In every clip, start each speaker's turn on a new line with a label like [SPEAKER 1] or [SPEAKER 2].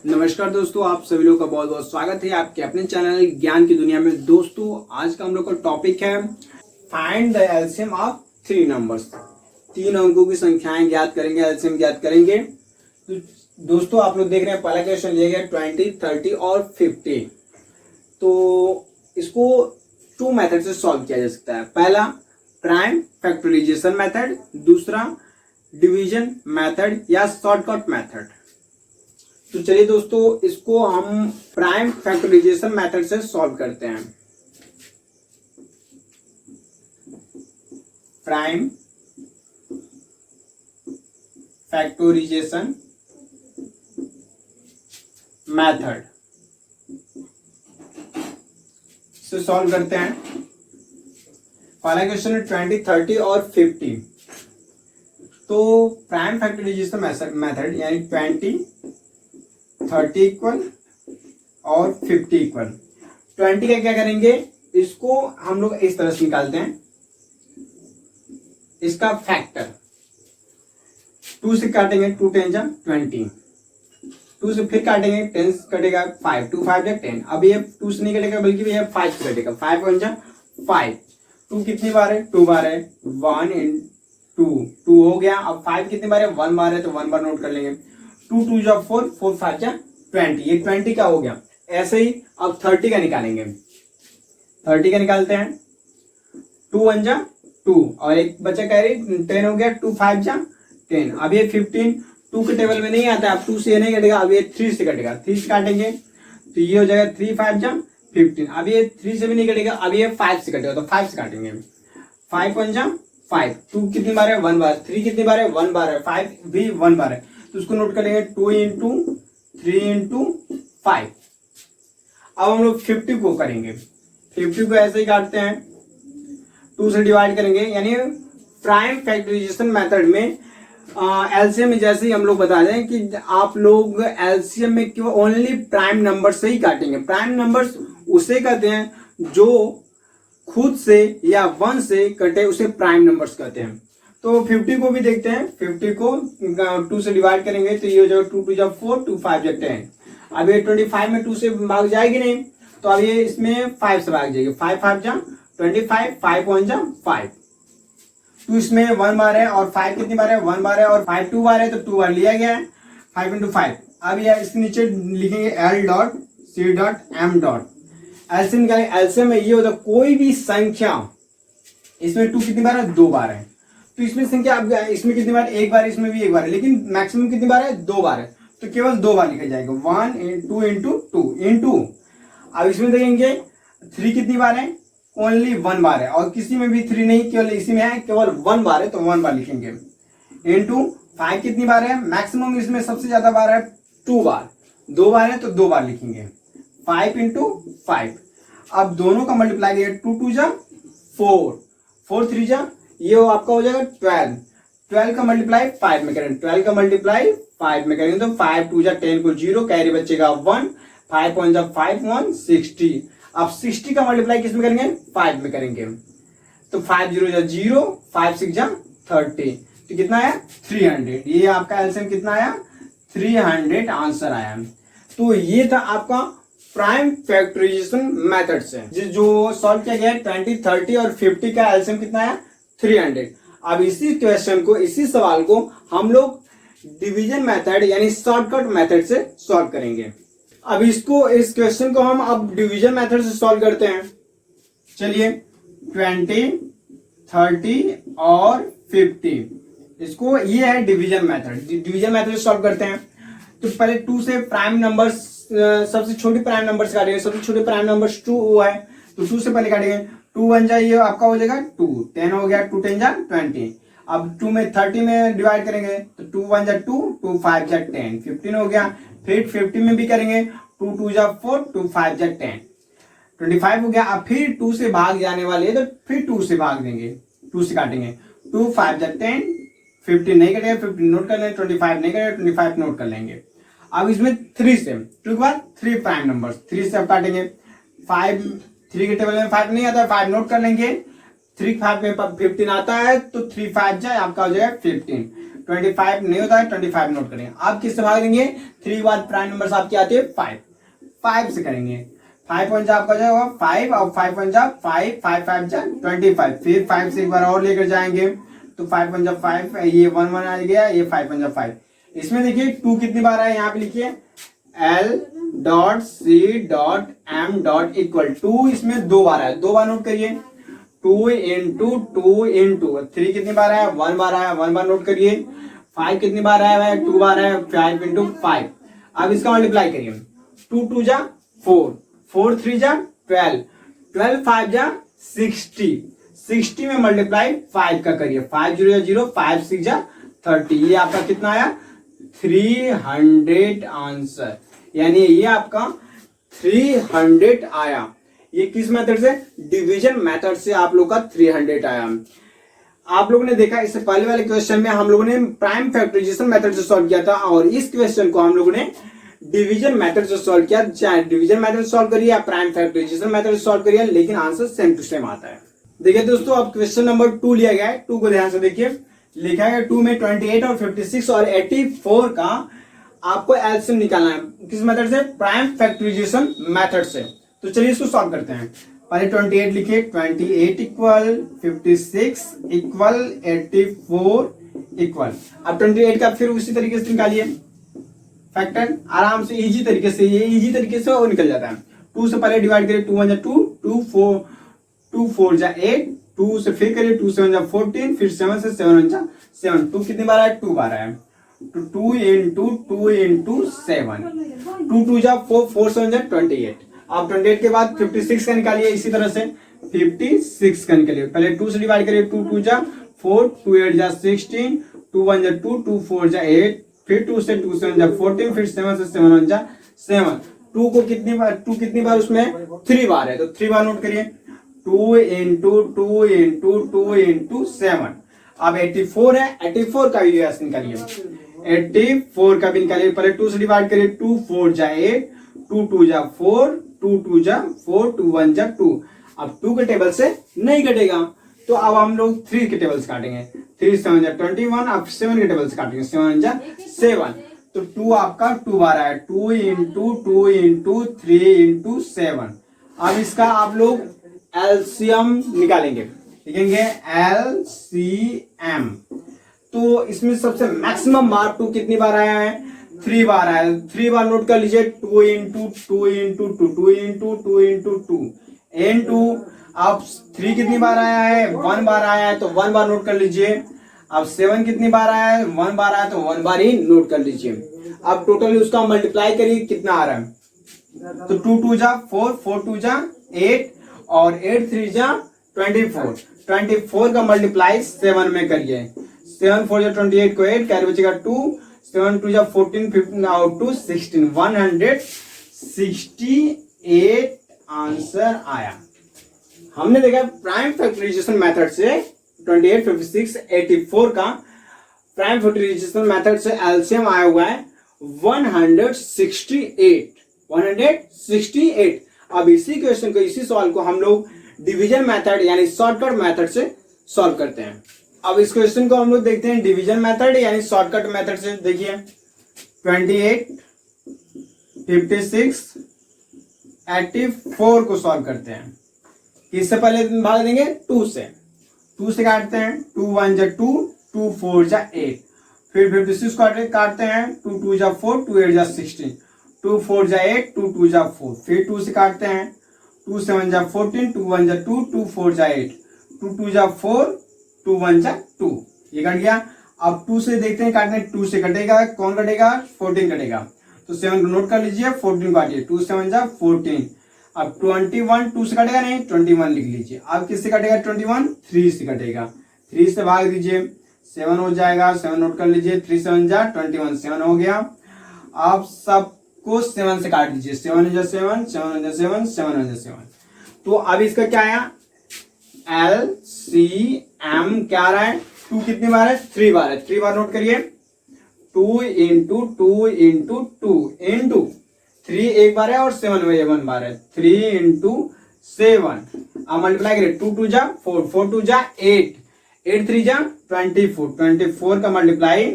[SPEAKER 1] नमस्कार दोस्तों, आप सभी लोगों का बहुत बहुत स्वागत है आपके अपने चैनल ज्ञान की दुनिया में। दोस्तों आज का हम लोग का टॉपिक है find the LCM of three numbers. तीन अंकों की संख्याएं ज्ञात करेंगे, एलसीएम ज्ञात करेंगे। तो दोस्तों आप लोग देख रहे हैं पहला क्वेश्चन लिया गया 20, 30 और 50। तो इसको टू मेथड से सॉल्व किया जा सकता है। पहला प्राइम फैक्टराइजेशन मेथड, दूसरा डिवीजन मेथड या शॉर्टकट मेथड। तो चलिए दोस्तों इसको हम प्राइम फैक्टराइजेशन मेथड से सॉल्व करते हैं। प्राइम फैक्टराइजेशन मेथड से सॉल्व करते हैं। पहला क्वेश्चन है 20, 30 और 50। तो प्राइम फैक्टराइजेशन मेथड यानी 20, 30 इक्वल और 50 इक्वल। 20 का क्या करेंगे, इसको हम लोग इस तरह से निकालते हैं, इसका फैक्टर 2 से काटेंगे, 2 10 जा 20, 2 से फिर काटेंगे, 10 से कटेगा 5, 2 5 जा 10। अब ये 2 से नहीं कटेगा बल्कि ये 5 से कटेगा, 5 1 जा 5। 2 कितनी बार है, 2 बार है, 1 इन 2 हो गया। अब 5 कितनी बार है, 1 बार है, तो 1 बार नोट कर लेंगे। 2 2 जा 4, 4 5 जा 20, ये 20 का हो गया। ऐसे ही अब 30 का निकालेंगे, 30 का निकालते हैं। 2 1 जा 2 और एक बच्चा कह रही 10 हो गया, 2 5 जा 10। अब ये 15 2 के टेबल में नहीं आता, अब 2 से नहीं कटेगा, अब ये 3 से कटेगा, 3 से काटेंगे तो ये हो जाएगा 3 5 जा 15। अब ये 3 से भी नहीं कटेगा, अब ये 5 से कटेगा, तो 5 से काटेंगे। 5 1 जा 5, 2 कितनी बार है, 1 बार, 3 कितनी बार है, 1 बार है, 5 भी 1 बार है, तो उसको नोट कर लेंगे 2 इंटू 3 इंटू 5। अब हम लोग 50 को करेंगे, 50 को ऐसे ही काटते हैं, 2 से डिवाइड करेंगे। यानी प्राइम फैक्टराइजेशन मेथड में एलसीएम में जैसे ही हम लोग बता दें कि आप लोग एलसीएम में केवल ओनली प्राइम नंबर से ही काटेंगे। प्राइम नंबर्स उसे कहते हैं जो खुद से या 1 से कटे, उसे प्राइम नंबर्स कहते हैं। तो 50 को भी देखते हैं, 50 को 2 से डिवाइड करेंगे तो ये हो जाएगा 2 2 जा 4, 2 5 जा 10। अब ये 25 में 2 से भाग जाएगी नहीं, तो अब ये इसमें 5 से भाग जाएगी, 5 5 जा 25, 5 1 जा 5। तो इसमें 1 बार है और 5 कितनी बार है, 1 बार है, और 5 2 बार है, तो 2 बार लिया गया है, 5 इंटू 5। अब ये इसके नीचे लिखेंगे L dot C dot M dot. LCM निकालेंगे। एलसीएम में ये होता है कोई भी संख्या, इसमें 2 कितनी बार है, 2 बार है, तो इसमें संख्या अब इसमें कितनी बार, 1 बार, इसमें भी 1 बार है, लेकिन मैक्सिमम कितनी बार है, 2 बार है, तो केवल 2 बार लिखा जाएगा। 1 2 इंटू 2 इंटू। अब इसमें देखेंगे 3 कितनी बार है, ओनली 1 बार है, और किसी में भी 3 नहीं, केवल इसी में है, केवल 1 बार है, तो 1 बार लिखेंगे। इंटू 5 कितनी बार है, मैक्सिमम इसमें सबसे ज्यादा बार है 2 बार, 2 बार है तो 2 बार लिखेंगे। 5 इंटू 5। अब दोनों का मल्टीप्लाई किया, 2 2 जा 4, 4 3 जा, ये आपका हो जाएगा 12। 12 का मल्टीप्लाई 5 में करेंगे, 12 का मल्टीप्लाई 5 में करेंगे तो 5 2 जा 10 को 0, कैरी बचेगा 1, 5 1 जा 5 1 60। अब 60 का मल्टीप्लाई किस में करेंगे, 5 में करेंगे, तो 5 0 जा 0, 5 6 जा 30, तो कितना आया 300। ये आपका एलसीएम कितना आया, 300 आंसर आया। तो ये था आपका प्राइम फैक्टराइजेशन मेथड से जो सॉल्व किया गया 20 30 और 50 का एलसीएम कितना आया, 300। अब इसी क्वेश्चन को, इसी सवाल को हम लोग डिवीजन मेथड यानी शॉर्टकट मेथड से सॉल्व करेंगे। अब इस क्वेश्चन को हम अब डिवीजन मेथड से सॉल्व करते हैं। चलिए 20 30 और 50, इसको ये है डिवीजन मेथड। डिवीजन मेथड से सॉल्व करते हैं तो पहले 2 से प्राइम नंबर्स, सबसे छोटी प्राइम नंबर्स काटेंगे। सबसे छोटे प्राइम नंबर्स 2 है, तो 2 से पहले काटेंगे। 2 1 जा ये आपका हो जाएगा 2, 10 हो गया, 2 10 जा 20। अब 2 में 30 में डिवाइड करेंगे तो 2 1 जा 2, 2 5 जा 10, 15 हो गया। फिर 50 में भी करेंगे, 2 2 जा 4, 2 5 जा 10, 25 हो गया। अब फिर 2 से भाग जाने वाले तो फिर 2 से भाग देंगे, 2 से काटेंगे, 2 5 जा 10, 15 नहीं कटेगा, 15 नोट कर लेंगे, 25 नहीं कटेगा, 25 नोट कर लेंगे। अब इसमें 3 से 2 के बाद 3 प्राइम नंबर, 3 से अब काटेंगे। 5 3 के टेबल में 5 नहीं आता, 5 नोट कर लेंगे। 3 5 में 15 आता है तो 3 5 जाए आपका हो जाएगा 15। 25 नहीं होता है, 25 नोट करेंगे। आप किससे भाग देंगे, 3 के बाद प्राइम नंबर आपकी आती है 5 से करेंगे। 5 वन जा आपका जाएगा 5 और 5 वन जा 5, 5 5 जा 25, फिर 5 से एक बार और लेकर जाएंगे तो 5 वन जा 5, ये 1 1 आ गया, ये 5 वन जा 5। इसमें देखिए 2 कितनी बार आया, यहाँ पे लिखिए L.C.M. टू इसमें 2 बार आया, 2 बार नोट करिए। 2 into 2 into 3 कितनी बार आया, 1 बार आया, 1 बार नोट करिए। 5 कितनी बार आया है, 2 बार आया, 5 into 5। अब इसका मल्टीप्लाई करिए, 2 2 जा 4, 4 3 जा 12, 12 5 जा 60, 60 में मल्टीप्लाई 5 का करिए, 5 0 जा 0, 5 6 जा 30, ये आपका कितना आया 300 आंसर, यानी ये आपका 300 आया। ये किस मेथड से, डिवीजन मेथड से आप लोग का 300 आया। आप लोगों ने देखा इससे पहले वाले क्वेश्चन में हम लोगों ने प्राइम फैक्टराइजेशन मेथड से सॉल्व किया था, और इस क्वेश्चन को हम लोगों ने डिवीजन मेथड से सॉल्व किया। चाहे डिवीजन मेथड से सॉल्व करिए या प्राइम फैक्टराइजेशन मेथड से सॉल्व करिए, लेकिन आंसर सेम टू सेम आता है। देखिए दोस्तों, अब क्वेश्चन नंबर 2 लिया गया है। 2 को ध्यान से देखिए, लिखा है 2 में 28 और 56 और 84 का आपको एलसीएम निकालना है। किस मेथड से, प्राइम फैक्टराइजेशन मेथड से। तो चलिए इसको सॉल्व करते हैं। पहले 28 लिखिए, 28 इक्वल 56 इक्वल 84 इक्वल, अब 28 का फिर उसी तरीके से निकालिए फैक्टर, आराम से इजी तरीके से, ये इजी तरीके से वो निकल जाता है। 2 से पहले डिवाइड करिए, 2 1 जा 2, 2 4 जा 8, 2 से फिर करिए, 2 7 जा 14, फिर 7 से 7 1 जा 7, 2 कितनी बार आया, 2 बार आया, तो 2 into 7, 2 2 जा 4, 4 7 जा 28। आप 28 के बाद 56 का निकालिए, इसी तरह से 56 का निकालिए। पहले 2 से डिवाइड करिए, 2 2 जा 4, 2 8 जा 16, 2 1 जा 2, 2 4 जा 8, फिर 2 से 2 7 जा 14, फिर 7 से 7 1 जा 7। 2 को कितनी बार उसमें 3 बार है, तो 3 बार नोट करिए, 2 into 7। अब 84 है, 84 का भी निकालिए, 84 का भी निकालिए। पहले 2 से डिवाइड करिए, 2 4 जा 8, 2 2 जा 4, 2 2 जा 4, 2 1 जा 2। अब 2 के टेबल से नहीं कटेगा, तो अब हम लोग 3 के टेबल से काटेंगे, 3 7 जा 21, अब 7 के टेबल से काटेंगे, 7 जा 7, तो 2 आपका 2 बार आया, 2 into 3 into 7। अब इसका आप लोग एलसीएम निकालेंगे, लिखेंगे एलसीएम। तो इसमें सबसे मैक्सिमम बार 2 कितनी बार आया है, 3 बार आया, 3 बार नोट कर लीजिए, 2 into 2 into 2 into अब 3 कितनी बार आया है, 1 बार आया है, तो 1 बार नोट कर लीजिए। अब 7 कितनी बार आया है, 1 बार आया, तो 1 बार ही नोट कर लीजिए। अब टोटली उसका मल्टीप्लाई करिए, कितना आ रहा है, तो 2 2 जा 4, 4 2 जा 8 और 8 3 जा 24, 24 का मल्टीप्लाई 7 में करिए, 7 4 जा 28 को 8 कैरी बचेगा 2, 7 2 जा 14, 15 और 2 16, 168 आंसर आया। हमने देखा प्राइम फैक्टराइजेशन मेथड से 28 56 84 का प्राइम फैक्टराइजेशन मेथड से एलसीएम आया हुआ है 168। अब इसी क्वेश्चन को, इसी सवाल को हम लोग डिवीजन मेथड यानी शॉर्टकट मेथड से सॉल्व करते हैं। अब इस क्वेश्चन को हम लोग देखते हैं डिवीजन मेथड यानी शॉर्टकट मेथड से। देखिए 28 56 84 को सॉल्व करते हैं। किससे पहले भाग देंगे, 2 से काटते हैं, 2 1 जा 2, 2 4 जा 8, फिर 56 को काटते हैं, 2 2 जा 4, 2 8 जा 16, 2 4 जा 8, 2 2 जा 4, फिर 2 से काटते हैं, 2 7 जा 14, 2 1 जा 2, 2 4 जा 8, 2 2 जा 4, 2 1 जा 2, ये कट गया। अब 2 से देखते हैं काटने, 2 से कटेगा, कौन कटेगा, 14 कटेगा, तो 7 को नोट कर लीजिए, 14 काटिए, 2 7 जा 14। अब 21 2 से कटेगा नहीं, 21 लिख लीजिए। अब किससे कटेगा 21, 3 से कटेगा, 3 से भाग दीजिए, 7 हो जाएगा, 7 नोट कर लीजिए, 3 7 जा 21, 7 हो गया। अब सबको 7 से काट दीजिए, 7 हो जा 7, 7 हो जा 7, 7 हो जा 7। तो अब इसका क्या आया, LCM क्या आ रहा है, 2 कितनी बार है, 3 बार है, 3 बार नोट करिए, 2 into 2 into 2 into 3 एक बार है और 7 1 बार है, 3 into 7। अब मल्टीप्लाई करिए, 2 2 जा 4, 4 2 जा 8, 8 3 जा 24, 24 का मल्टीप्लाई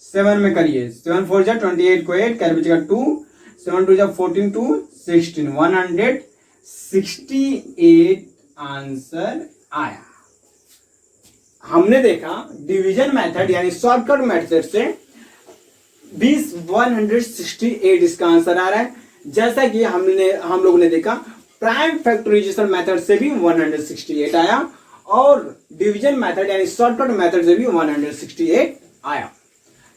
[SPEAKER 1] 7 में करिए, 7 4 जा 28 को 8 कैरी बचेगा 2, 7 2 जा 14 2 16, 168 आंसर आया। हमने देखा डिवीजन मेथड यानी शॉर्टकट मेथड से 168 इसका आंसर आ रहा है। जैसा कि हम लोगों ने देखा प्राइम फैक्टराइजेशन मेथड से भी 168 आया और डिवीजन मेथड यानी शॉर्टकट मेथड से भी 168 आया।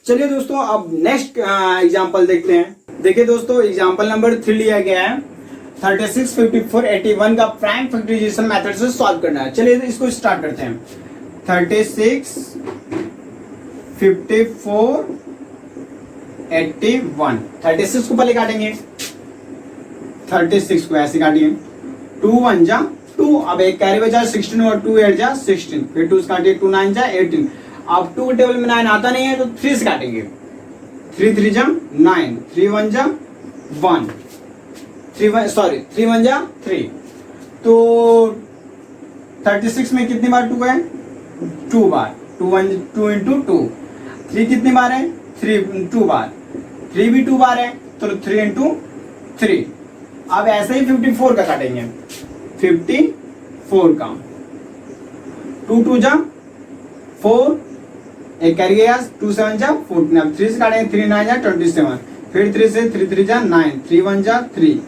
[SPEAKER 1] चलिए दोस्तों अब नेक्स्ट एग्जांपल देखते हैं। देखिए दोस्तों एग्जांपल नंबर 3 लिया गया है 36, 54, 81 का प्राइम फैक्टराइजेशन मेथड से सॉल्व करना है। चलिए इसको स्टार्ट करते हैं। 36, 54, 81। 36 को पहले काटेंगे, 36 को ऐसे काटिए, 2 1 जा 2, अब एक कैरी बचा 16 और 2 8 जा 16, फिर 2 से काटिए, 2 9 जा 18। अब 2 टेबल में 9 आता नहीं है तो 3 से काटेंगे, 3 3 जा 9, 3 1 जा 1, 3 1 जा 3। तो 36 में कितनी बार 2 है? 2 बार, 2 इंटू 2। 3 कितनी बार है? 2 बार। 3 भी 2 बार है तो 3 इंटू 3। अब ऐसे ही 54 का काटेंगे, 54 का 2 2 जा 4, एक कैरी गया 2 7 जा 14। अब 3 से काटेंगे, 3 9 जा 27, फिर 3 से 3 3 जा 9, 3 1 जा 3।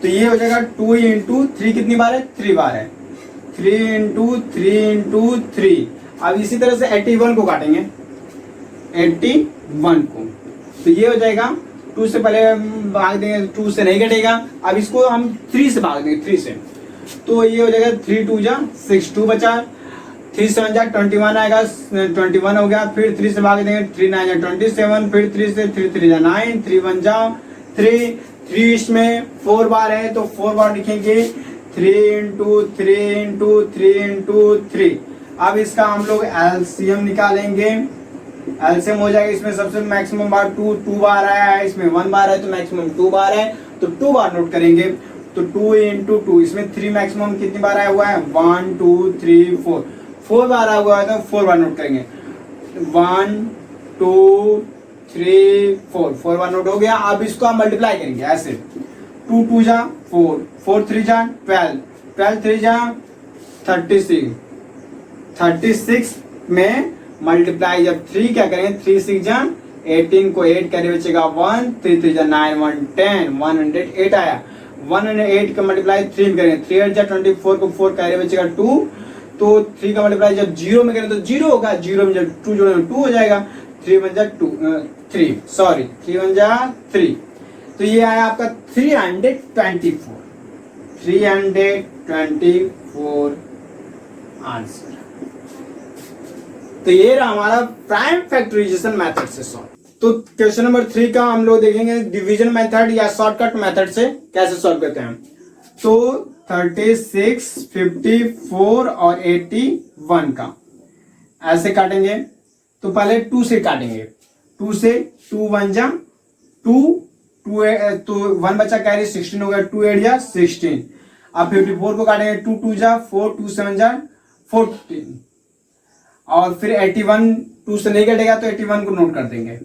[SPEAKER 1] तो ये हो जाएगा 2 इंटू 3 कितनी बार है? 3 बार है, 3 इंटू 3 इंटू 3। अब इसी तरह से 81 को काटेंगे, 81 को। तो ये हो जाएगा 2 से पहले भाग देंगे, 2 से नहीं कटेगा। अब इसको हम 3 से भाग देंगे, 3 से। तो ये हो जाएगा 3 2 जा 6, 2 बचा, 3 7 जा 21 आएगा, 21 हो गया। फिर 3 से भाग देंगे, 3 9 जा 27, फिर 3 से 3 3 जा 9, 3 1 जा 3। 3 इसमें 4 बार है तो 4 बार लिखेंगे, 3 इंटू 3 इंटू 3 इंटू 3। अब इसका हम लोग एलसीएम निकालेंगे, एलसीएम हो जाएगा। इसमें सबसे मैक्सिमम बार 2 बार आया है, इसमें 1 बार है तो मैक्सिमम 2 बार है, तो 2 बार नोट करेंगे। तो 2 इंटू 2, इसमें 3 मैक्सिमम कितनी बार आया हुआ है? 1 2 3 4, 4 बार आया हुआ है तो 4 बार नोट करेंगे। 1 2 3 4, 4 बार नोट हो गया। अब इसको हम मल्टीप्लाई करेंगे ऐसे, 2 2 जा 4, 4 3 जा 12, 12 3 जा 36, 36 में मल्टीप्लाई जब 3 क्या करेंगे, 3 6 जा 18 को 8 कैरी बचेगा 1, 3 3 जा 9 1 10, 108 आया। 108 का मल्टीप्लाई 3 में करेंगे, 3 8 जा 24 को 4 कैरी बचेगा 2। तो 3 का मल्टीप्लाई जब 0 में करें तो 0 होगा, 0 में जब 2 जोड़ेंगे 2 हो जाएगा। 3 1 जा 3 1 जा 3। तो ये आया आपका 324 आंसर। तो ये रहा हमारा प्राइम फैक्टराइजेशन मेथड से सॉल्व। तो क्वेश्चन नंबर 3 का हम लोग देखेंगे डिवीजन मेथड या शॉर्टकट मेथड से कैसे सॉल्व करते हैं। तो 36, 54 और 81 का ऐसे काटेंगे। तो पहले 2 से काटेंगे, 2 से 2 1 जा 2, तो 1 बचा कैरी 16 हो गया, 2 8 जा 16। अब 54 को काटेंगे, 2 2 जा 4, 2 7 जा 14। और फिर 81 2 से नहीं कटेगा तो 81 को नोट कर देंगे।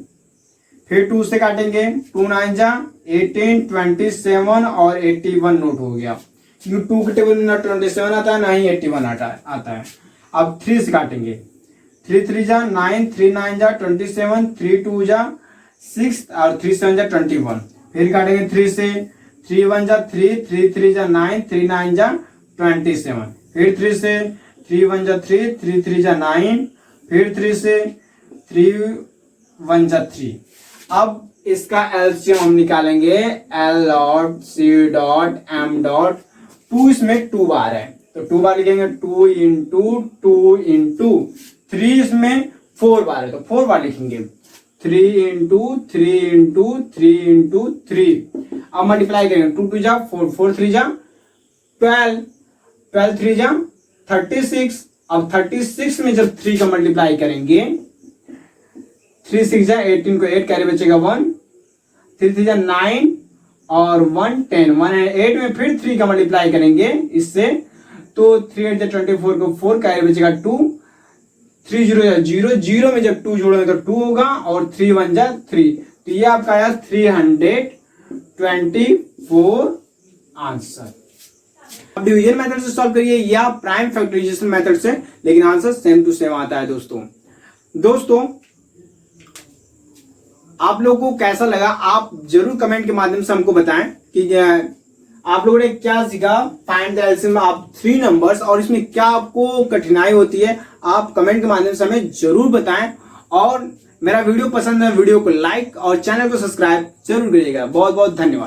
[SPEAKER 1] फिर 2 से काटेंगे, 2 9 जा 18, 27 और 81 नोट हो गया, क्योंकि 2 के टेबल में ना 27 आता है ना ही 81 आता है। अब 3 से काटेंगे, 3 3 जा 9, 3 9 जा 27, 3 2 जा 6 और 3 7 जा 21। फिर काटेंगे 3 से, 3 1 जा 3, 3 3 जा 9, 3 9 जा 27। फिर 3 से, 3 1 जा 3, 3 3 जा 9, फिर 3 से 3 1 जा 3। अब इसका एलसीएम हम निकालेंगे, L dot C dot M dot 2 इसमें 2 बार है तो 2 बार लिखेंगे, 2 इंटू 2 इंटू 3 इसमें 4 बार है तो 4 बार लिखेंगे, 3 इंटू 3 इंटू 3 इंटू 3। अब मल्टीप्लाई करेंगे, 2 2 जा 4, 4 3 जा 12, 12 3 जा 36। अब 36 में जब 3 का मल्टीप्लाई करेंगे, 3 6 जा 18 को 8 कैरी बचेगा 1, 3 3 जा 9 और 1 10, 1 8 में फिर 3 का मल्टीप्लाई करेंगे इससे, तो 3 8 जा 24 को 4 कैरी बचेगा 2, 3 0 0 0 में जब 2 जोड़ोगे तो 2 होगा और 3 1 जा 3, तो ये आपका आया 324 आंसर। अब डिवीजन मेथड से सॉल्व करिए या प्राइम फैक्टराइजेशन मेथड से, लेकिन आंसर सेम टू सेम आता है। दोस्तों आप लोगों को कैसा लगा आप जरूर कमेंट के माध्यम से हमको बताएं कि आप लोगों ने क्या सीखा find the LCM of 3 numbers, और इसमें क्या आपको कठिनाई होती है आप कमेंट के माध्यम से हमें जरूर बताएं। और मेरा वीडियो पसंद है वीडियो को लाइक और चैनल को सब्सक्राइब जरूर करिएगा। बहुत बहुत धन्यवाद।